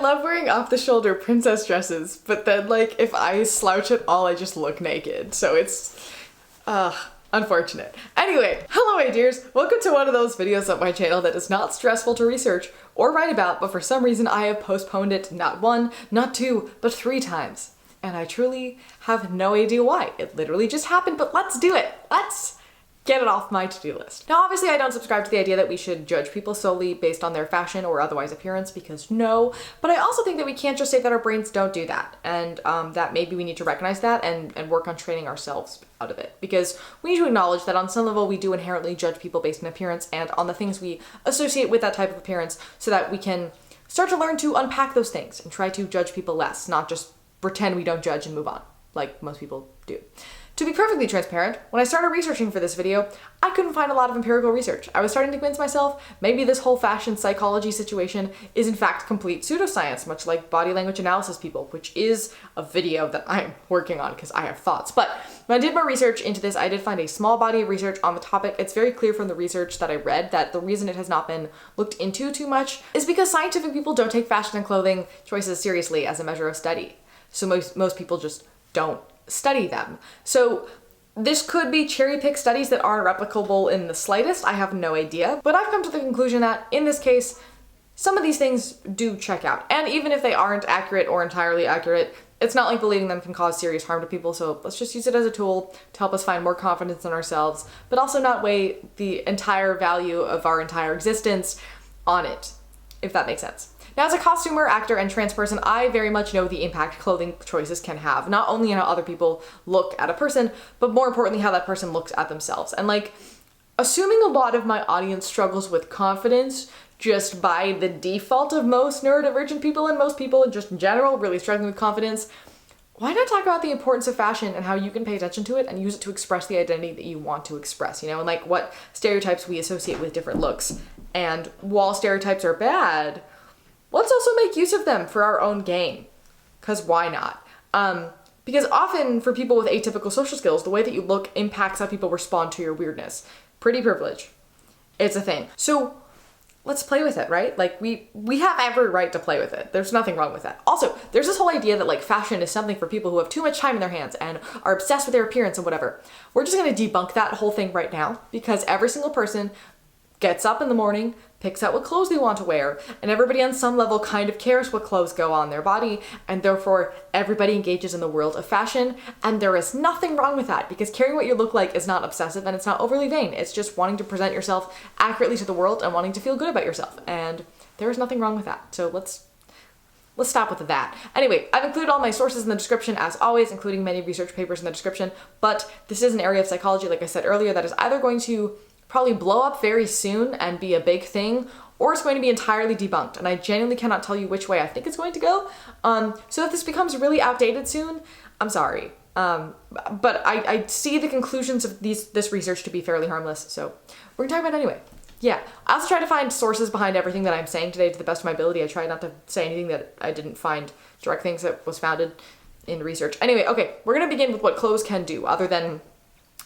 love wearing off-the-shoulder princess dresses, but then like if I slouch at all, I just look naked. So it's, unfortunate. Anyway, hello ideas. Welcome to one of those videos on my channel that is not stressful to research or write about, but for some reason I have postponed it not one, not two, but 3 times. And I truly have no idea why. It literally just happened, but let's do it. Let's get it off my to-do list. Now, obviously I don't subscribe to the idea that we should judge people solely based on their fashion or otherwise appearance, because no, but I also think that we can't just say that our brains don't do that, and that maybe we need to recognize that and work on training ourselves out of it, because we need to acknowledge that on some level we do inherently judge people based on appearance and on the things we associate with that type of appearance, so that we can start to learn to unpack those things and try to judge people less, not just pretend we don't judge and move on, like most people do. To be perfectly transparent, when I started researching for this video, I couldn't find a lot of empirical research. I was starting to convince myself maybe this whole fashion psychology situation is in fact complete pseudoscience, much like body language analysis people, which is a video that I'm working on because I have thoughts. But when I did my research into this, I did find a small body of research on the topic. It's very clear from the research that I read that the reason it has not been looked into too much is because scientific people don't take fashion and clothing choices seriously as a measure of study. So most people just don't study them. So this could be cherry-picked studies that aren't replicable in the slightest. I have no idea. But I've come to the conclusion that in this case, some of these things do check out. And even if they aren't accurate or entirely accurate, it's not like believing them can cause serious harm to people. So let's just use it as a tool to help us find more confidence in ourselves, but also not weigh the entire value of our entire existence on it, if that makes sense. Now, as a costumer, actor, and trans person, I very much know the impact clothing choices can have, not only in how other people look at a person, but more importantly, how that person looks at themselves. And like, assuming a lot of my audience struggles with confidence just by the default of most neurodivergent people and most people just in general really struggling with confidence, why not talk about the importance of fashion and how you can pay attention to it and use it to express the identity that you want to express, you know, and like what stereotypes we associate with different looks. And while stereotypes are bad, let's also make use of them for our own gain, because why not? Because often for people with atypical social skills, the way that you look impacts how people respond to your weirdness. Pretty privilege. It's a thing. So let's play with it, right? Like we have every right to play with it. There's nothing wrong with that. Also, there's this whole idea that like fashion is something for people who have too much time in their hands and are obsessed with their appearance and whatever. We're just gonna debunk that whole thing right now, because every single person gets up in the morning, picks out what clothes they want to wear, and everybody on some level kind of cares what clothes go on their body, and therefore everybody engages in the world of fashion, and there is nothing wrong with that, because caring what you look like is not obsessive and it's not overly vain. It's just wanting to present yourself accurately to the world and wanting to feel good about yourself, and there is nothing wrong with that. So let's stop with that. Anyway, I've included all my sources in the description as always, including many research papers in the description, but this is an area of psychology, like I said earlier, that is either going to probably blow up very soon and be a big thing, or it's going to be entirely debunked, and I genuinely cannot tell you which way I think it's going to go. So if this becomes really outdated soon, I'm sorry. But I see the conclusions of this research to be fairly harmless, so we're gonna talk about it anyway. Yeah, I also try to find sources behind everything that I'm saying today to the best of my ability. I try not to say anything that I didn't find direct things that was founded in research. Anyway, okay, we're gonna begin with what clothes can do, other than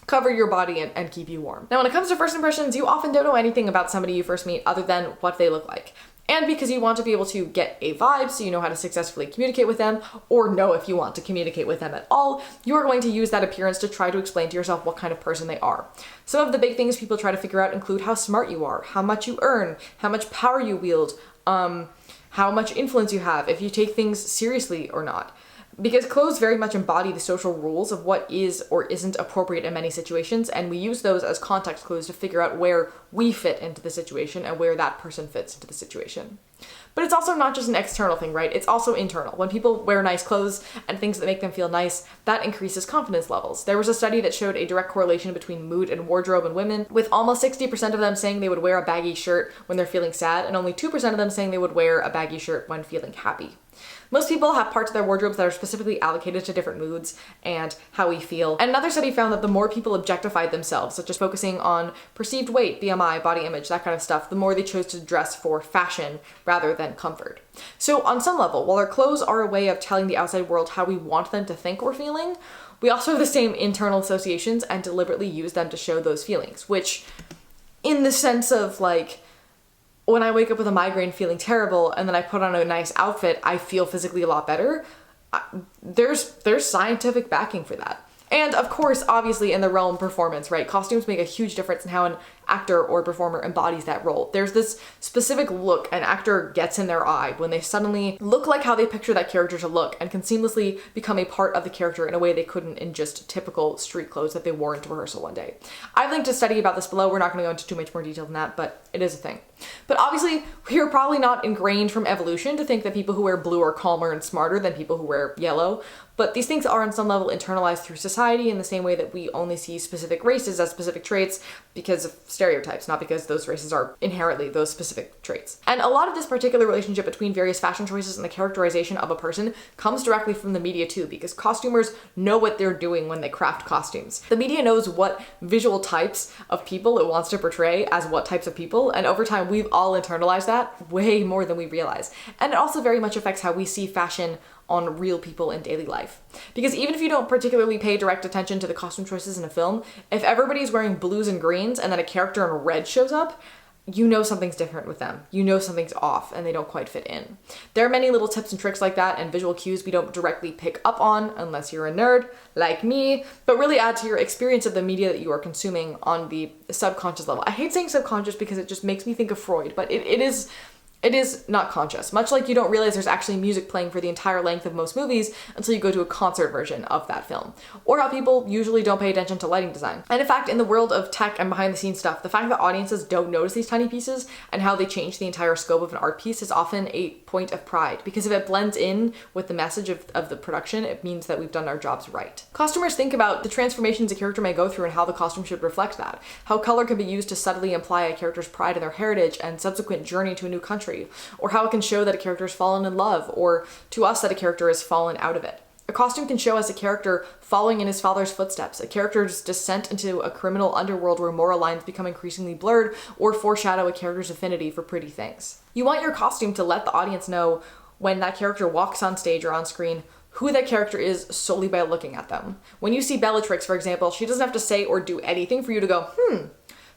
cover your body and keep you warm. Now, when it comes to first impressions, you often don't know anything about somebody you first meet other than what they look like. And because you want to be able to get a vibe so you know how to successfully communicate with them, or know if you want to communicate with them at all, you are going to use that appearance to try to explain to yourself what kind of person they are. Some of the big things people try to figure out include how smart you are, how much you earn, how much power you wield, how much influence you have, if you take things seriously or not. Because clothes very much embody the social rules of what is or isn't appropriate in many situations, and we use those as context clues to figure out where we fit into the situation and where that person fits into the situation. But it's also not just an external thing, right? It's also internal. When people wear nice clothes and things that make them feel nice, that increases confidence levels. There was a study that showed a direct correlation between mood and wardrobe in women, with almost 60% of them saying they would wear a baggy shirt when they're feeling sad, and only 2% of them saying they would wear a baggy shirt when feeling happy. Most people have parts of their wardrobes that are specifically allocated to different moods and how we feel. And another study found that the more people objectified themselves, such as focusing on perceived weight, BMI, body image, that kind of stuff, the more they chose to dress for fashion rather than comfort. So on some level, while our clothes are a way of telling the outside world how we want them to think we're feeling, we also have the same internal associations and deliberately use them to show those feelings, which in the sense of like when I wake up with a migraine feeling terrible and then I put on a nice outfit, I feel physically a lot better. There's scientific backing for that. And of course, obviously in the realm of performance, right? Costumes make a huge difference in how an actor or performer embodies that role. There's this specific look an actor gets in their eye when they suddenly look like how they picture that character to look and can seamlessly become a part of the character in a way they couldn't in just typical street clothes that they wore into rehearsal one day. I've linked a study about this below. We're not going to go into too much more detail than that, but it is a thing. But obviously, we are probably not ingrained from evolution to think that people who wear blue are calmer and smarter than people who wear yellow. But these things are on some level internalized through society in the same way that we only see specific races as specific traits because of stereotypes, not because those races are inherently those specific traits. And a lot of this particular relationship between various fashion choices and the characterization of a person comes directly from the media too, because costumers know what they're doing when they craft costumes. The media knows what visual types of people it wants to portray as what types of people, and over time we've all internalized that way more than we realize. And it also very much affects how we see fashion on real people in daily life. Because even if you don't particularly pay direct attention to the costume choices in a film, if everybody's wearing blues and greens and then a character in red shows up, you know something's different with them. You know something's off and they don't quite fit in. There are many little tips and tricks like that and visual cues we don't directly pick up on unless you're a nerd like me, but really add to your experience of the media that you are consuming on the subconscious level. I hate saying subconscious because it just makes me think of Freud, but it is not conscious. Much like you don't realize there's actually music playing for the entire length of most movies until you go to a concert version of that film. Or how people usually don't pay attention to lighting design. And in fact, in the world of tech and behind the scenes stuff, the fact that audiences don't notice these tiny pieces and how they change the entire scope of an art piece is often a point of pride. Because if it blends in with the message of the production, it means that we've done our jobs right. Costumers think about the transformations a character may go through and how the costume should reflect that. How color can be used to subtly imply a character's pride in their heritage and subsequent journey to a new country. Or how it can show that a character has fallen in love, or to us that a character has fallen out of it. A costume can show us a character following in his father's footsteps, a character's descent into a criminal underworld where moral lines become increasingly blurred, or foreshadow a character's affinity for pretty things. You want your costume to let the audience know when that character walks on stage or on screen who that character is solely by looking at them. When you see Bellatrix, for example, she doesn't have to say or do anything for you to go,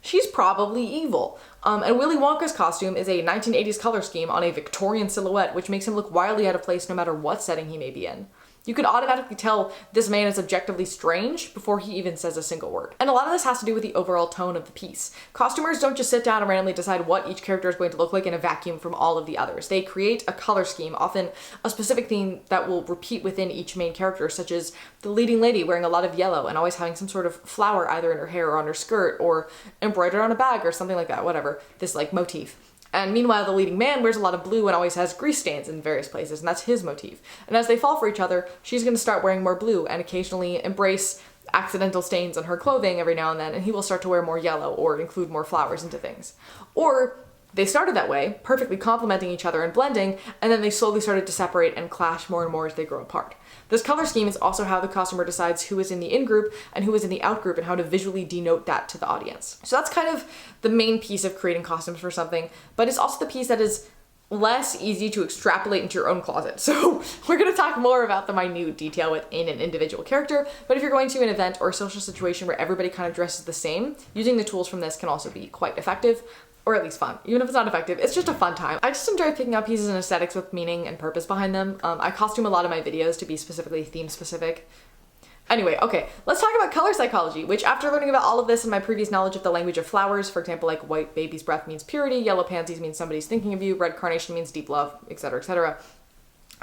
she's probably evil. And Willy Wonka's costume is a 1980s color scheme on a Victorian silhouette, which makes him look wildly out of place no matter what setting he may be in. You can automatically tell this man is objectively strange before he even says a single word. And a lot of this has to do with the overall tone of the piece. Costumers don't just sit down and randomly decide what each character is going to look like in a vacuum from all of the others. They create a color scheme, often a specific theme that will repeat within each main character, such as the leading lady wearing a lot of yellow and always having some sort of flower either in her hair or on her skirt or embroidered on a bag or something like that, whatever, this like motif. And meanwhile, the leading man wears a lot of blue and always has grease stains in various places, and that's his motif. And as they fall for each other, she's going to start wearing more blue and occasionally embrace accidental stains on her clothing every now and then, and he will start to wear more yellow or include more flowers into things. Or they started that way, perfectly complementing each other and blending, and then they slowly started to separate and clash more and more as they grow apart. This color scheme is also how the costumer decides who is in the in-group and who is in the out-group and how to visually denote that to the audience. So that's kind of the main piece of creating costumes for something, but it's also the piece that is less easy to extrapolate into your own closet. So we're going to talk more about the minute detail within an individual character, but if you're going to an event or a social situation where everybody kind of dresses the same, using the tools from this can also be quite effective. Or at least fun. Even if it's not effective, it's just a fun time. I just enjoy picking out pieces and aesthetics with meaning and purpose behind them. I costume a lot of my videos to be specifically theme specific. Anyway, okay, let's talk about color psychology, which after learning about all of this and my previous knowledge of the language of flowers, for example, like white baby's breath means purity, yellow pansies means somebody's thinking of you, red carnation means deep love, etc., etc.,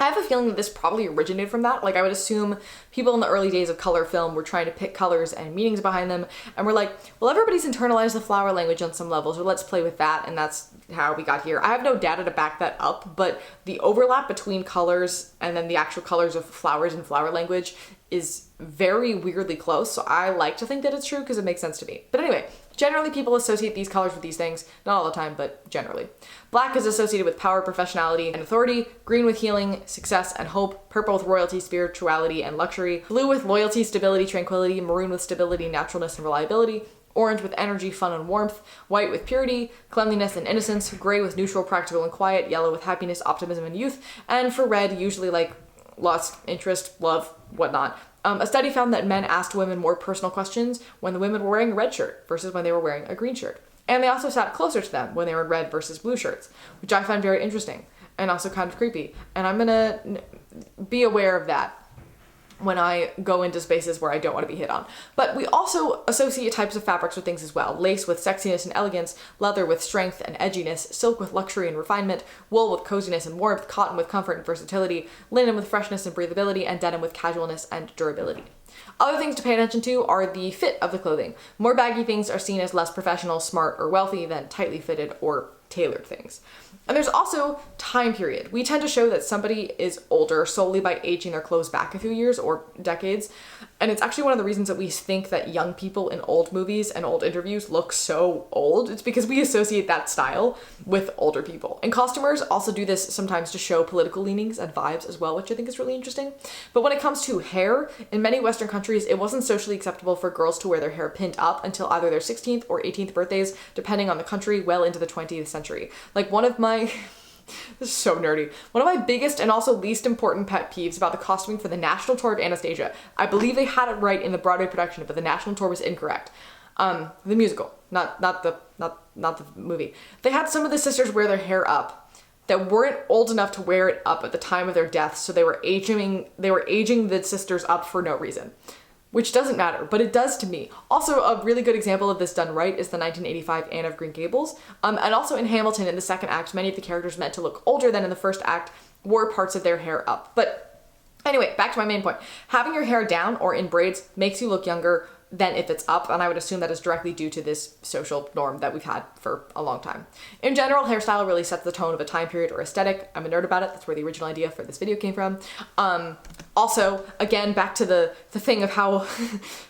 I have a feeling that this probably originated from that. Like, I would assume people in the early days of color film were trying to pick colors and meanings behind them, and we're like, well, everybody's internalized the flower language on some level, so let's play with that, and that's how we got here. I have no data to back that up, but the overlap between colors and then the actual colors of flowers and flower language is very weirdly close, so I like to think that it's true because it makes sense to me. But anyway, generally people associate these colors with these things, not all the time, but generally. Black is associated with power, professionality, and authority, green with healing, success, and hope, purple with royalty, spirituality, and luxury, blue with loyalty, stability, tranquility, maroon with stability, naturalness, and reliability, orange with energy, fun, and warmth, white with purity, cleanliness, and innocence, gray with neutral, practical, and quiet, yellow with happiness, optimism, and youth, and for red, usually like lost interest, love, whatnot. A study found that men asked women more personal questions when the women were wearing a red shirt versus when they were wearing a green shirt. And they also sat closer to them when they were in red versus blue shirts, which I find very interesting and also kind of creepy. And I'm gonna be aware of that when I go into spaces where I don't want to be hit on. But we also associate types of fabrics with things as well. Lace with sexiness and elegance, leather with strength and edginess, silk with luxury and refinement, wool with coziness and warmth, cotton with comfort and versatility, linen with freshness and breathability, and denim with casualness and durability. Other things to pay attention to are the fit of the clothing. More baggy things are seen as less professional, smart, or wealthy than tightly fitted or tailored things. And there's also time period. We tend to show that somebody is older solely by aging their clothes back a few years or decades. And it's actually one of the reasons that we think that young people in old movies and old interviews look so old. It's because we associate that style with older people. And costumers also do this sometimes to show political leanings and vibes as well, which I think is really interesting. But when it comes to hair, in many Western countries, it wasn't socially acceptable for girls to wear their hair pinned up until either their 16th or 18th birthdays, depending on the country, well into the 20th century. Like one of my this is so nerdy. One of my biggest and also least important pet peeves about the costuming for the National Tour of Anastasia. I believe they had it right in the Broadway production, but the National Tour was incorrect. The musical, not the movie. They had some of the sisters wear their hair up that weren't old enough to wear it up at the time of their deaths, so they were aging the sisters up for no reason. Which doesn't matter, but it does to me. Also, a really good example of this done right is the 1985 Anne of Green Gables. And also in Hamilton, in the second act, many of the characters meant to look older than in the first act wore parts of their hair up. But anyway, back to my main point. Having your hair down or in braids makes you look younger than if it's up, and I would assume that is directly due to this social norm that we've had for a long time. In general, hairstyle really sets the tone of a time period or aesthetic. I'm a nerd about it. That's where the original idea for this video came from. Also, again, back to the thing of how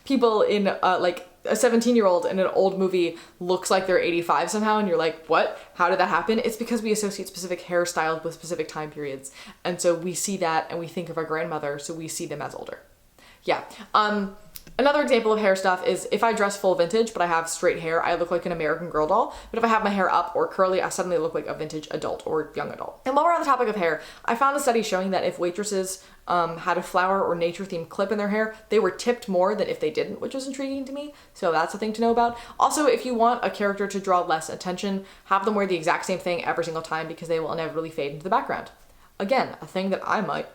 people in like a 17-year-old in an old movie looks like they're 85 somehow, and you're like, what? How did that happen? It's because we associate specific hairstyles with specific time periods. And so we see that and we think of our grandmother, so we see them as older. Yeah. Another example of hair stuff is if I dress full vintage, but I have straight hair, I look like an American Girl doll. But if I have my hair up or curly, I suddenly look like a vintage adult or young adult. And while we're on the topic of hair, I found a study showing that if waitresses had a flower or nature-themed clip in their hair, they were tipped more than if they didn't, which was intriguing to me. So that's a thing to know about. Also, if you want a character to draw less attention, have them wear the exact same thing every single time because they will inevitably fade into the background. Again, a thing that I might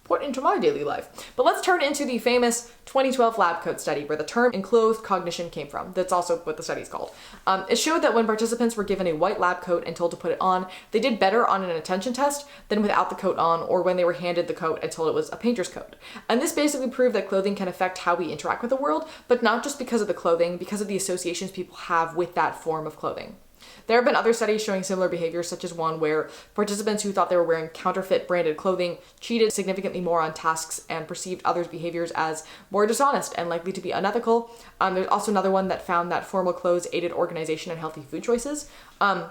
put into my daily life. But let's turn into the famous 2012 lab coat study where the term enclosed cognition came from. That's also what the study's called. It showed that when participants were given a white lab coat and told to put it on, they did better on an attention test than without the coat on or when they were handed the coat and told it was a painter's coat. And this basically proved that clothing can affect how we interact with the world, but not just because of the clothing, because of the associations people have with that form of clothing. There have been other studies showing similar behaviors, such as one where participants who thought they were wearing counterfeit branded clothing cheated significantly more on tasks and perceived others' behaviors as more dishonest and likely to be unethical. There's also another one that found that formal clothes aided organization and healthy food choices. And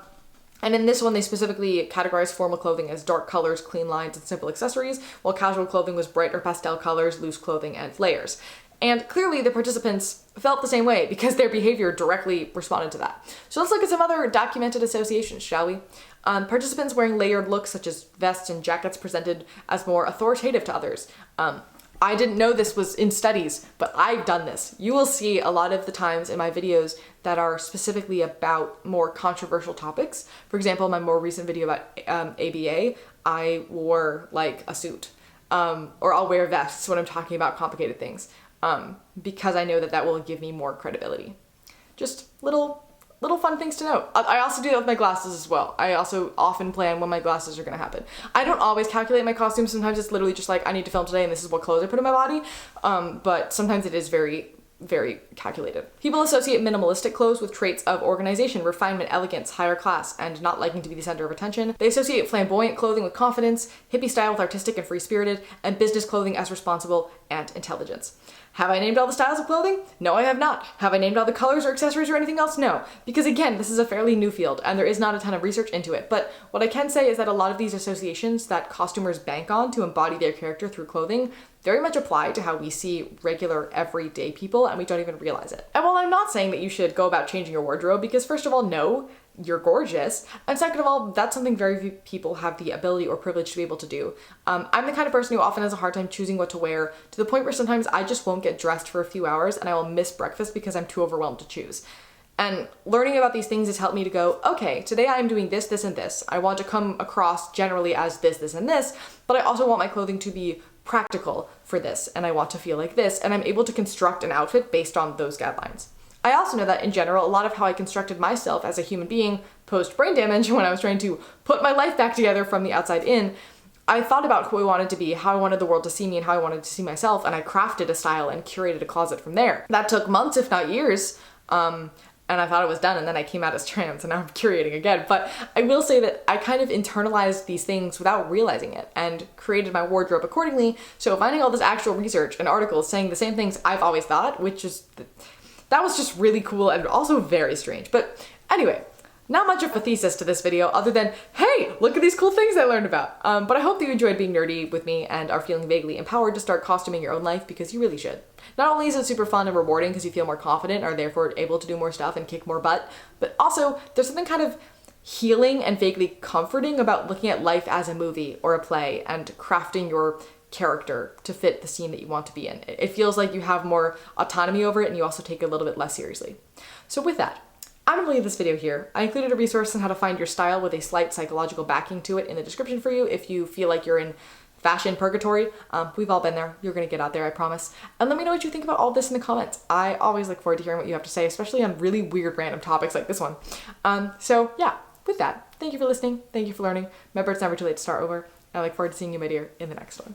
in this one, they specifically categorized formal clothing as dark colors, clean lines, and simple accessories, while casual clothing was bright or pastel colors, loose clothing, and layers. And clearly the participants felt the same way because their behavior directly responded to that. So let's look at some other documented associations, shall we? Participants wearing layered looks such as vests and jackets presented as more authoritative to others. I didn't know this was in studies, but I've done this. You will see a lot of the times in my videos that are specifically about more controversial topics. For example, my more recent video about ABA, I wore like a suit. Or I'll wear vests when I'm talking about complicated things. Because I know that that will give me more credibility. Just little fun things to note. I also do that with my glasses as well. I also often plan when my glasses are gonna happen. I don't always calculate my costumes. Sometimes it's literally just like, I need to film today and this is what clothes I put in my body. But sometimes it is very, very calculated. People associate minimalistic clothes with traits of organization, refinement, elegance, higher class, and not liking to be the center of attention. They associate flamboyant clothing with confidence, hippie style with artistic and free-spirited, and business clothing as responsible and intelligence. Have I named all the styles of clothing? No, I have not. Have I named all the colors or accessories or anything else? No. Because again, this is a fairly new field and there is not a ton of research into it. But what I can say is that a lot of these associations that costumers bank on to embody their character through clothing very much apply to how we see regular everyday people and we don't even realize it. And while I'm not saying that you should go about changing your wardrobe, because first of all, no, you're gorgeous. And second of all, that's something very few people have the ability or privilege to be able to do. I'm the kind of person who often has a hard time choosing what to wear to the point where sometimes I just won't get dressed for a few hours and I will miss breakfast because I'm too overwhelmed to choose. And learning about these things has helped me to go, okay, today I'm doing this, this, and this. I want to come across generally as this, this, and this, but I also want my clothing to be practical for this, and I want to feel like this, and I'm able to construct an outfit based on those guidelines. I also know that in general, a lot of how I constructed myself as a human being post brain damage when I was trying to put my life back together from the outside in, I thought about who I wanted to be, how I wanted the world to see me, and how I wanted to see myself, and I crafted a style and curated a closet from there. That took months, if not years, and I thought it was done, and then I came out as trans, and now I'm curating again. But I will say that I kind of internalized these things without realizing it, and created my wardrobe accordingly. So finding all this actual research and articles saying the same things I've always thought, that was just really cool and also very strange. But anyway, not much of a thesis to this video other than, hey, look at these cool things I learned about. But I hope that you enjoyed being nerdy with me and are feeling vaguely empowered to start costuming your own life, because you really should. Not only is it super fun and rewarding because you feel more confident, are therefore able to do more stuff and kick more butt, but also there's something kind of healing and vaguely comforting about looking at life as a movie or a play and crafting your character to fit the scene that you want to be in. It feels like you have more autonomy over it, and you also take it a little bit less seriously. So with that, I'm gonna leave this video here. I included a resource on how to find your style with a slight psychological backing to it in the description for you if you feel like you're in fashion purgatory. We've all been there. You're gonna get out there, I promise. And let me know what you think about all this in the comments. I always look forward to hearing what you have to say, especially on really weird random topics like this one. So yeah, with that, thank you for listening. Thank you for learning. Remember, it's never too late to start over. I look forward to seeing you, my dear, in the next one.